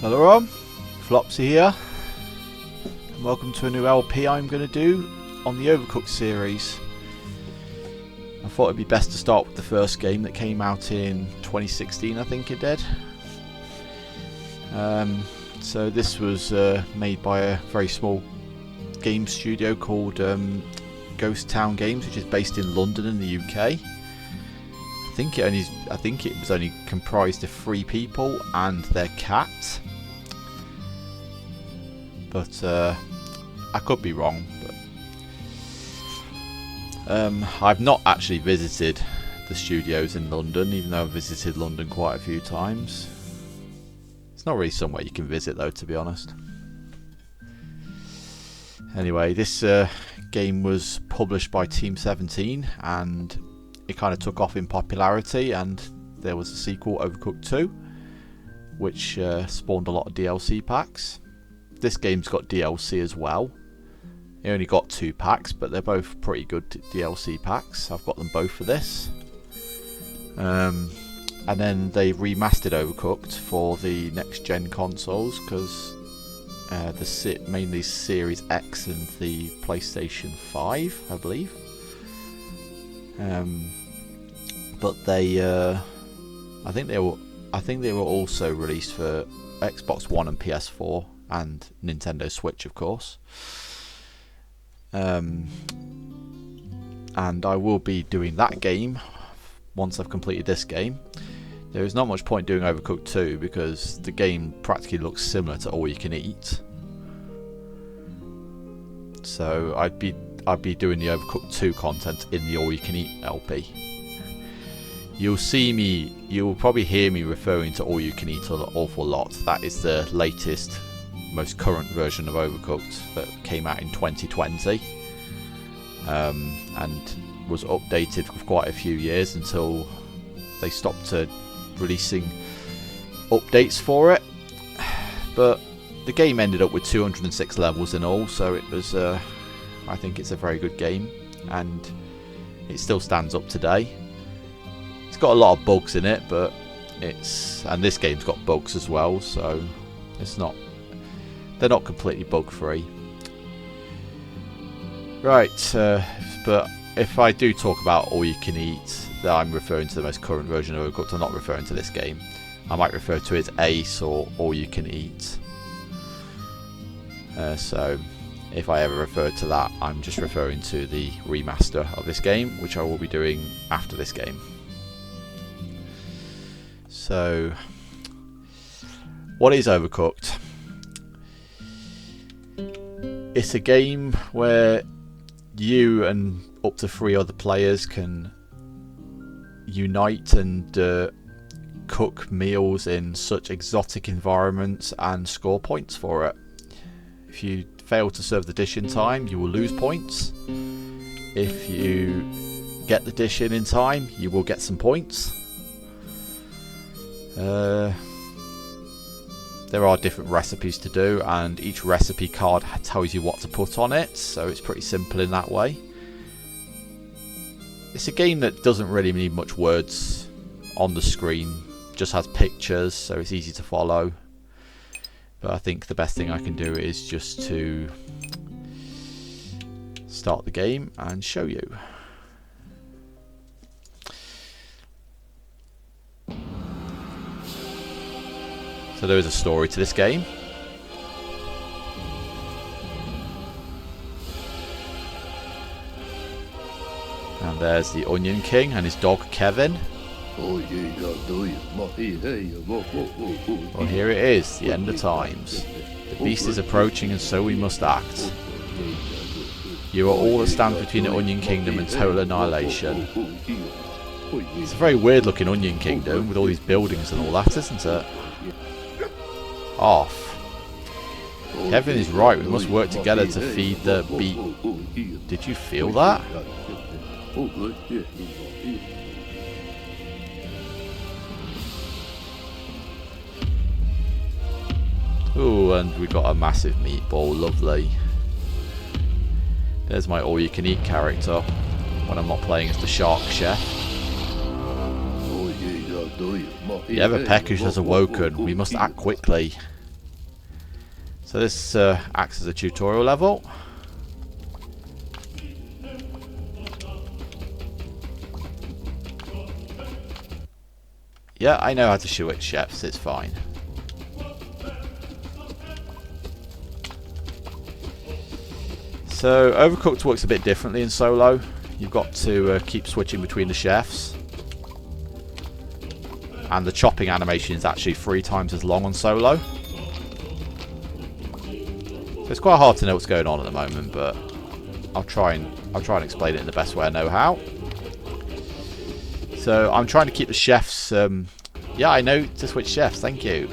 Hello everyone, Flopsy here, and welcome to a new LP I'm going to do on the Overcooked series. I thought it'd be best to start with the first game that came out in 2016, I think it did. So this was made by a very small game studio called Ghost Town Games, which is based in London in the UK. I think it was only comprised of 3 people and their cat. But I could be wrong. But I've not actually visited the studios in London, even though I've visited London quite a few times. It's not really somewhere you can visit though, to be honest. Anyway, this game was published by Team 17 and it kind of took off in popularity, and there was a sequel, Overcooked 2, which spawned a lot of DLC packs. This game's got DLC as well. It only got 2 packs, but they're both pretty good DLC packs. I've got them both for this. And then they remastered Overcooked for the next gen consoles, because mainly Series X and the PlayStation 5, I believe. But they, I think they were also released for Xbox One and PS4 and Nintendo Switch, of course. And I will be doing that game once I've completed this game. There is not much point doing Overcooked 2 because the game practically looks similar to All You Can Eat. So I'd be doing the Overcooked 2 content in the All You Can Eat LP. You'll probably hear me referring to All You Can Eat an awful lot. That is the latest, most current version of Overcooked that came out in 2020, and was updated for quite a few years until they stopped releasing updates for it. But the game ended up with 206 levels in all, so it was I think it's a very good game, and it still stands up today. It's got a lot of bugs in it, but and this game's got bugs as well, so they're not completely bug free. Right, but if I do talk about All You Can Eat, that I'm referring to the most current version of Overcooked, I'm not referring to this game. I might refer to it as Ace or All You Can Eat. So if I ever refer to that, I'm just referring to the remaster of this game, which I will be doing after this game. So, what is Overcooked? It's a game where you and up to 3 other players can unite and cook meals in such exotic environments and score points for it. If you fail to serve the dish in time, you will lose points. If you get the dish in time, you will get some points. There are different recipes to do, and each recipe card tells you what to put on it, so it's pretty simple in that way. It's a game that doesn't really need much words on the screen, just has pictures, so it's easy to follow. But I think the best thing I can do is just to start the game and show you. So there is a story to this game. And there's the Onion King and his dog Kevin. Well, here it is, the end of times. The beast is approaching, and so we must act. You are all that stands between the Onion Kingdom and total annihilation. It's a very weird looking Onion Kingdom with all these buildings and all that, isn't it? Off. Kevin is right, we must work together to feed the beast. Did you feel that? Ooh, and we got a massive meatball, lovely. There's my all you can eat character when I'm not playing as the shark chef. The Everpeckers has awoken. We must act quickly. So this acts as a tutorial level. Yeah, I know how to switch chefs, it's fine. So Overcooked works a bit differently in solo. You've got to keep switching between the chefs. And the chopping animation is actually 3 times as long on solo. So it's quite hard to know what's going on at the moment, but I'll try and explain it in the best way I know how. So I'm trying to keep the chefs. Yeah, I know to switch chefs. Thank you.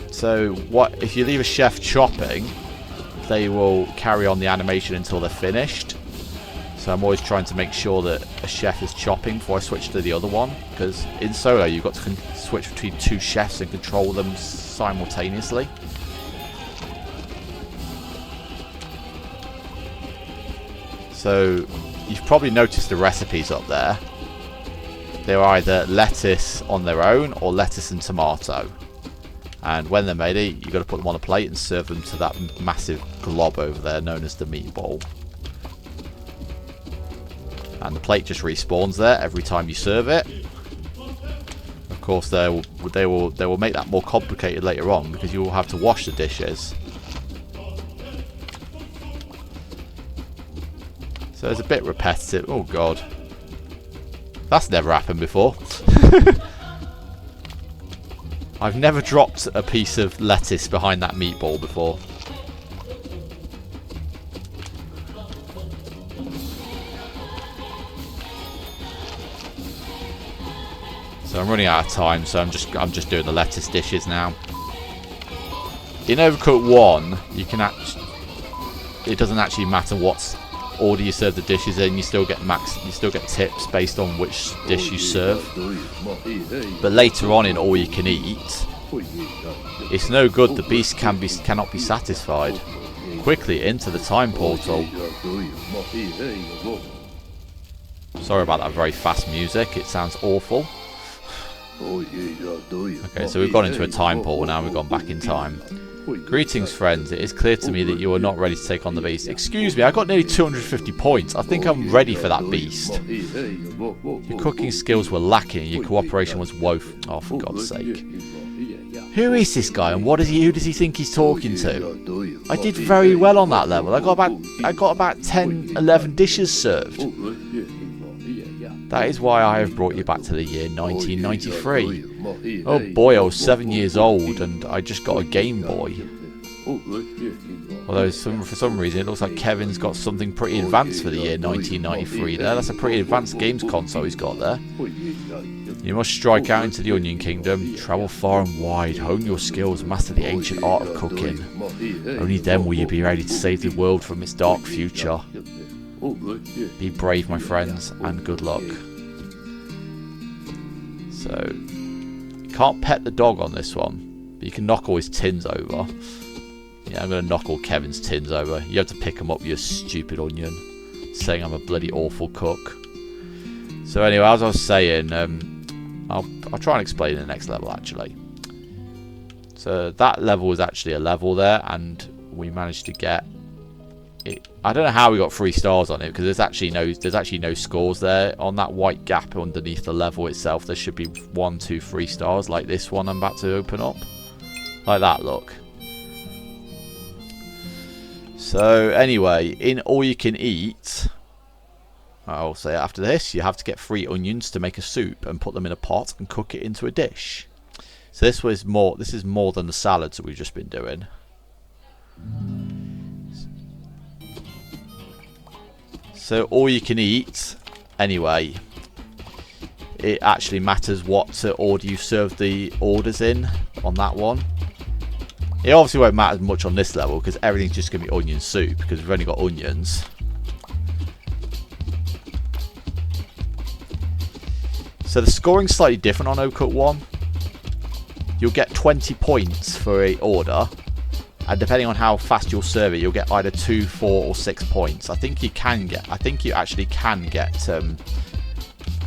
So what if you leave a chef chopping? They will carry on the animation until they're finished. So I'm always trying to make sure that a chef is chopping before I switch to the other one, because in solo you've got to switch between 2 chefs and control them simultaneously. So you've probably noticed the recipes up there. They're either lettuce on their own or lettuce and tomato. And when they're made, you've got to put them on a plate and serve them to that massive glob over there known as the meatball. And the plate just respawns there every time you serve it. Of course, they will make that more complicated later on, because you will have to wash the dishes. So it's a bit repetitive. Oh god. That's never happened before. I've never dropped a piece of lettuce behind that meatball before. So I'm running out of time, so I'm just doing the lettuce dishes now. In Overcooked 1, you can it doesn't actually matter what order you serve the dishes in. You still get tips based on which dish you serve. But later on in All You Can Eat, it's no good. The beast cannot be satisfied. Quickly into the time portal. Sorry about that very fast music. It sounds awful. Okay, so we've gone into a time portal now. We've gone back in time. Greetings, friends. It is clear to me that you are not ready to take on the beast. Excuse me, I got nearly 250 points. I think I'm ready for that beast. Your cooking skills were lacking and your cooperation was woeful. Oh, for God's sake. Who is this guy and who does he think he's talking to? I did very well on that level. I got about 10, 11 dishes served. That is why I have brought you back to the year 1993. Oh boy, I was 7 years old and I just got a Game Boy. Although for some reason it looks like Kevin's got something pretty advanced for the year 1993 there. That's a pretty advanced games console he's got there. You must strike out into the Onion Kingdom, travel far and wide, hone your skills, master the ancient art of cooking. Only then will you be ready to save the world from its dark future. Be brave, my friends, and good luck. So, you can't pet the dog on this one, but you can knock all his tins over. Yeah, I'm going to knock all Kevin's tins over. You have to pick them up, you stupid onion. Saying I'm a bloody awful cook. So anyway, as I was saying, I'll try and explain in the next level, actually. So that level was actually a level there, and we managed to get it. I don't know how we got 3 stars on it, because there's actually no scores there on that white gap underneath the level itself. There should be 1, 2, 3 stars, like this one I'm about to open up, like that. Look. So anyway, in All You Can Eat, I'll say after this, you have to get 3 onions to make a soup and put them in a pot and cook it into a dish. So this is more than the salads that we've just been doing. So All You Can Eat, anyway, it actually matters what order you serve the orders in on that one. It obviously won't matter much on this level because everything's just going to be onion soup because we've only got onions. So the scoring's slightly different on Overcooked 1. You'll get 20 points for an order, and depending on how fast you'll serve it, you'll get either 2, 4, or 6 points. I think you actually can get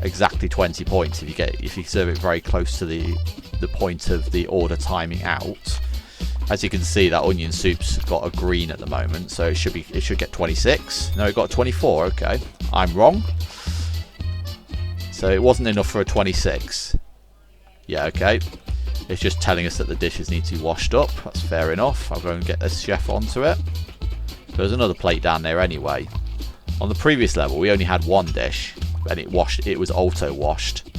exactly 20 points if you serve it very close to the point of the order timing out. As you can see, that onion soup's got a green at the moment, so it should get 26. No, it got 24. Okay, I'm wrong. So it wasn't enough for a 26. Yeah, okay. It's just telling us that the dishes need to be washed up. That's fair enough. I'll go and get this chef onto it. There's another plate down there anyway. On the previous level, we only had one dish, and it was auto washed.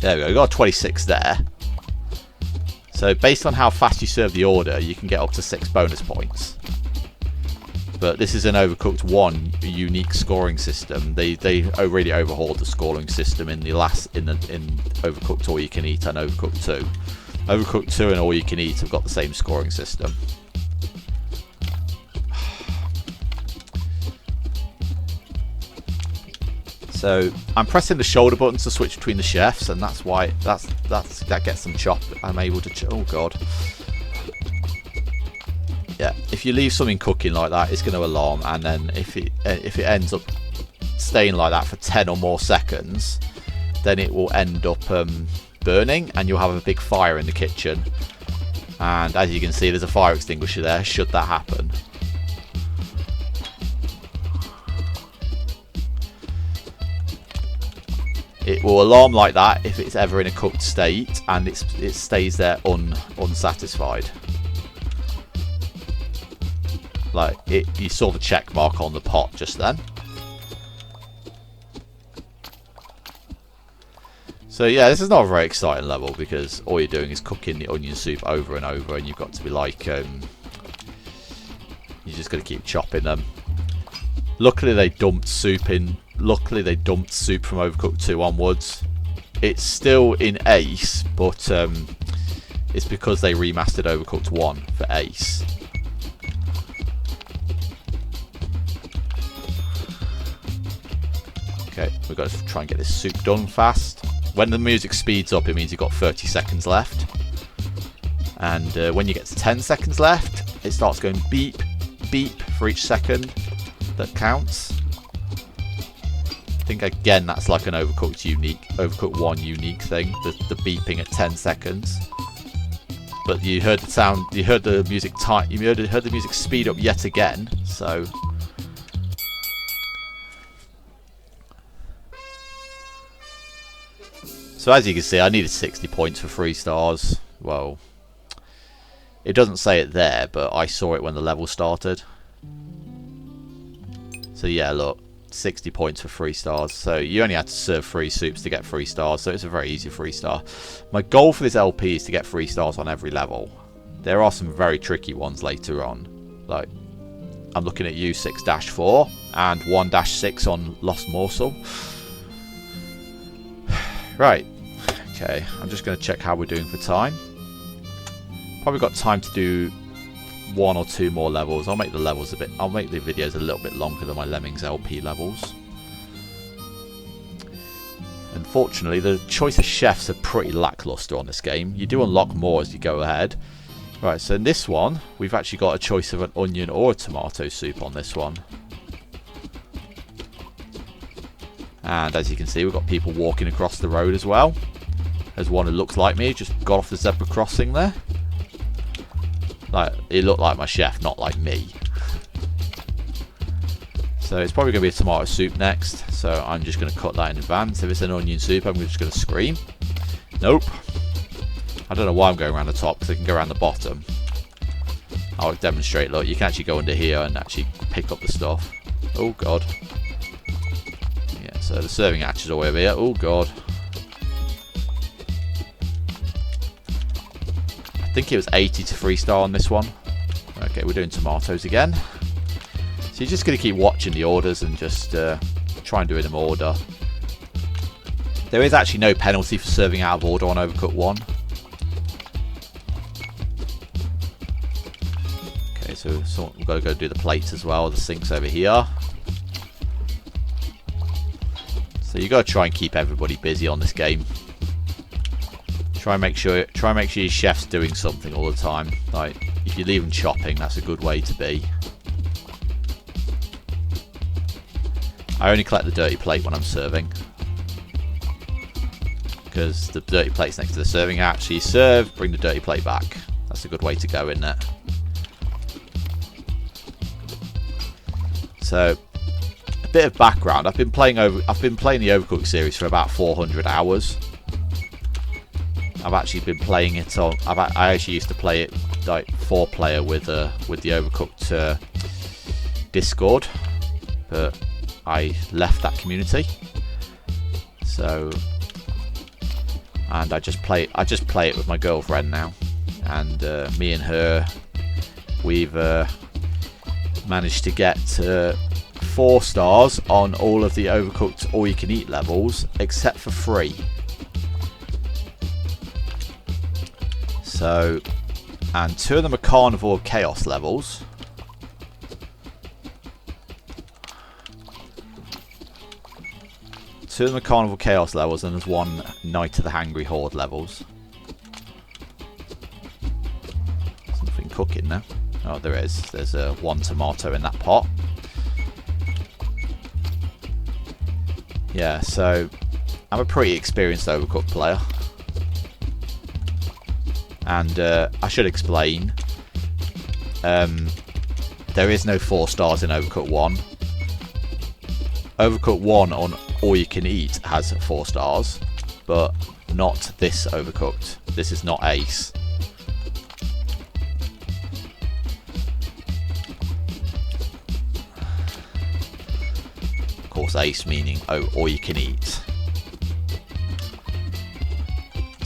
There we go. We got a 26 there. So based on how fast you serve the order, you can get up to 6 bonus points. But this is an Overcooked 1 unique scoring system. They really overhauled the scoring system in Overcooked All You Can Eat and Overcooked 2. Overcooked 2 and All You Can Eat have got the same scoring system. So I'm pressing the shoulder buttons to switch between the chefs, and that's why that gets them chopped. I'm able to. Oh god. Yeah, if you leave something cooking like that, it's going to alarm, and then if it ends up staying like that for 10 or more seconds, then it will end up burning, and you'll have a big fire in the kitchen. And as you can see, there's a fire extinguisher there. Should that happen. It will alarm like that if it's ever in a cooked state and it stays there unsatisfied. Like you saw the check mark on the pot just then. So yeah, this is not a very exciting level because all you're doing is cooking the onion soup over and over, and you've got to be like, you just got to keep chopping them. Luckily they dumped soup from Overcooked 2 onwards. It's still in Ace, but it's because they remastered Overcooked 1 for Ace. Okay, we've got to try and get this soup done fast. When the music speeds up, it means you've got 30 seconds left. And when you get to 10 seconds left, it starts going beep, beep for each second that counts. I think again that's like an Overcooked 1 unique thing, the beeping at 10 seconds. But you heard the sound, you heard the music heard the music speed up yet again, so as you can see, I needed 60 points for 3 stars. Well, it doesn't say it there, but I saw it when the level started. So yeah, look, 60 points for 3 stars. So you only had to serve 3 soups to get 3 stars, so it's a very easy 3 star. My goal for this LP is to get 3 stars on every level. There are some very tricky ones later on. Like, I'm looking at you 6-4 and 1-6 on Lost Morsel. Right, okay, I'm just going to check how we're doing for time. Probably got time to do 1 or 2 more levels. I'll make the videos a little bit longer than my Lemmings LP levels. Unfortunately, the choice of chefs are pretty lackluster on this game. You do unlock more as you go ahead. Right, so in this one, we've actually got a choice of an onion or a tomato soup on this one. And as you can see, we've got people walking across the road as well. There's one who looks like me, just got off the zebra crossing there. Like, it looked like my chef, not like me. So it's probably going to be a tomato soup next. So I'm just going to cut that in advance. If it's an onion soup, I'm just going to scream. Nope. I don't know why I'm going around the top, because I can go around the bottom. I'll demonstrate. Look, you can actually go under here and actually pick up the stuff. Oh god. Yeah, so the serving hatch is all the way over here. Oh god. I think it was 80 to 3 star on this one. Okay, we're doing tomatoes again. So you're just going to keep watching the orders and just try and do it in order. There is actually no penalty for serving out of order on Overcooked 1. Okay, so we've got to go do the plates as well. The sink's over here. So you've got to try and keep everybody busy on this game. Try and make sure your chef's doing something all the time. Like, if you leave them chopping, that's a good way to be. I only collect the dirty plate when I'm serving, because the dirty plate's next to the serving hatch. So you serve, bring the dirty plate back. That's a good way to go, isn't it? So, a bit of background. I've been playing the Overcooked series for about 400 hours. I've actually been playing it on. I actually used to play it like 4-player with the Overcooked Discord, but I left that community. So, and I just play it with my girlfriend now, and me and her, we've managed to get 4 stars on all of the Overcooked all-you-can-eat levels except for 3. So, and 2 of them are Carnival of Chaos levels. Two of them are Carnival Chaos levels, and there's 1 Night of the Hangry Horde levels. There's nothing cooking now. Oh, there is. There's 1 tomato in that pot. Yeah, so I'm a pretty experienced Overcooked player. And I should explain, there is no 4 stars in Overcooked 1. Overcooked 1 on All You Can Eat has 4 stars, but not this Overcooked. This is not Ace. Of course, Ace meaning All You Can Eat.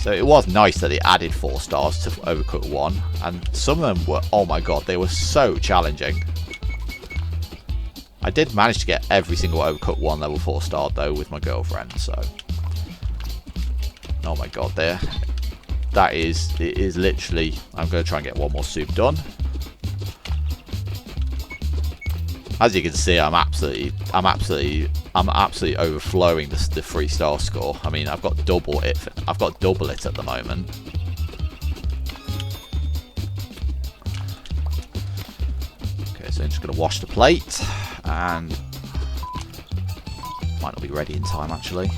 So it was nice that they added 4 stars to Overcooked 1, and some of them were, oh my god, they were so challenging. I did manage to get every single Overcooked 1 level 4 star though with my girlfriend, so. Oh my god, it is literally, I'm going to try and get 1 more soup done. As you can see, I'm absolutely overflowing the 3-star score. I mean, I've got double it at the moment. Okay, so I'm just going to wash the plate, and might not be ready in time actually.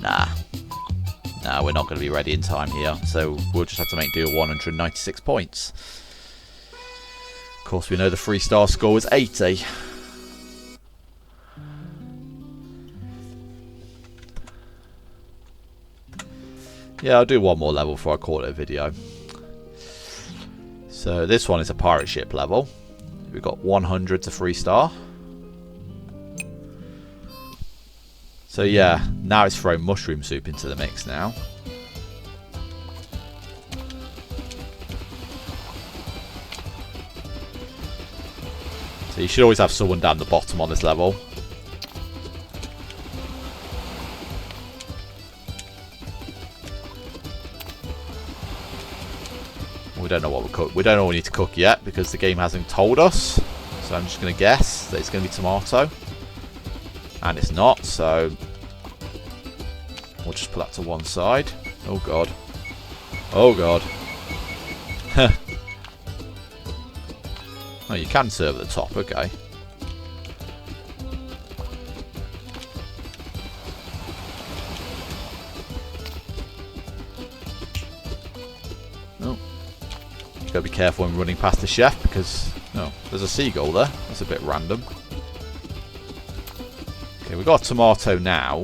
Nah, we're not going to be ready in time here, so we'll just have to make do with 196 points. Of course, we know the 3-star score was 80. Yeah, I'll do 1 more level before I call it a video. So this one is a pirate ship level. We've got 100 to 3-star. So yeah, now it's thrown mushroom soup into the mix now. So you should always have someone down the bottom on this level. We don't know what we'll cook. We don't know what we need to cook yet because the game hasn't told us. So I'm just going to guess that it's going to be tomato. And it's not, so we'll just put that to one side. Oh god. Oh god. Oh, you can serve at the top, okay. Oh. Gotta be careful when running past the chef because, oh, there's a seagull there. That's a bit random. Okay, we've got a tomato now.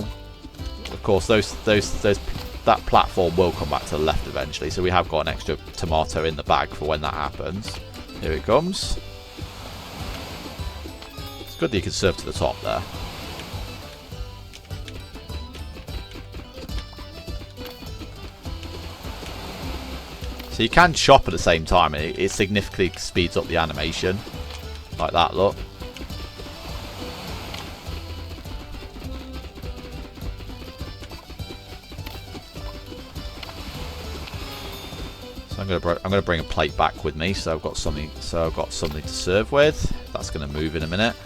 Of course, that platform will come back to the left eventually, so we have got an extra tomato in the bag for when that happens. Here it comes. It's good that you can serve to the top there. So you can chop at the same time, and it significantly speeds up the animation. Like that, look. So I'm gonna bring a plate back with me, so I've got something to serve with. That's gonna move in a minute.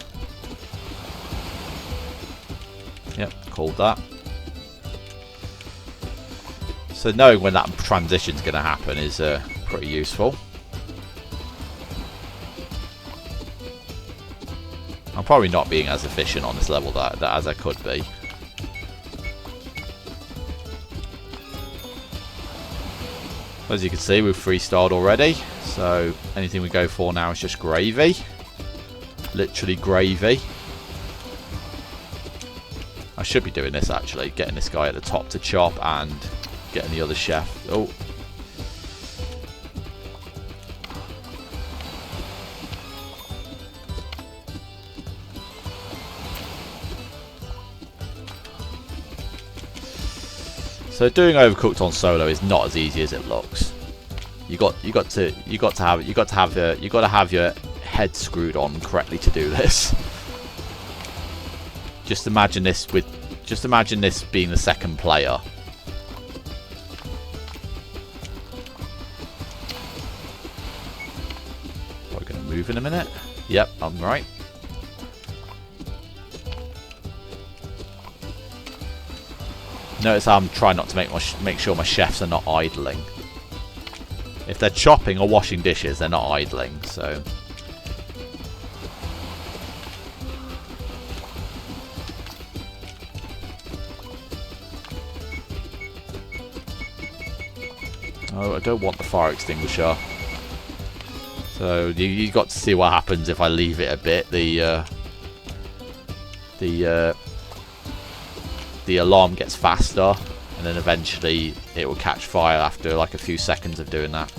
Yep, called that. So knowing when that transition's going to happen is pretty useful. I'm probably not being as efficient on this level as I could be. As you can see, we've freestyled already, so anything we go for now is just gravy. Literally gravy. I should be doing this actually, getting this guy at the top to chop and getting the other chef. Oh. So doing Overcooked on solo is not as easy as it looks. You got to have your head screwed on correctly to do this. Just imagine this being the second player. Are we going to move in a minute? Yep, I'm right. Notice how I'm trying not to make sure my chefs are not idling. If they're chopping or washing dishes, they're not idling. So. Oh, I don't want the fire extinguisher. So you got to see what happens if I leave it a bit. The alarm gets faster, and then eventually it will catch fire after like a few seconds of doing that.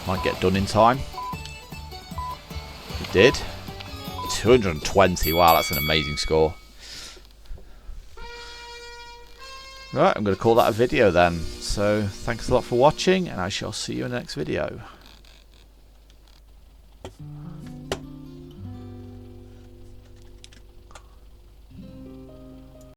Might get done in time. It did. 220. Wow, that's an amazing score. Right, I'm going to call that a video then. So thanks a lot for watching, and I shall see you in the next video.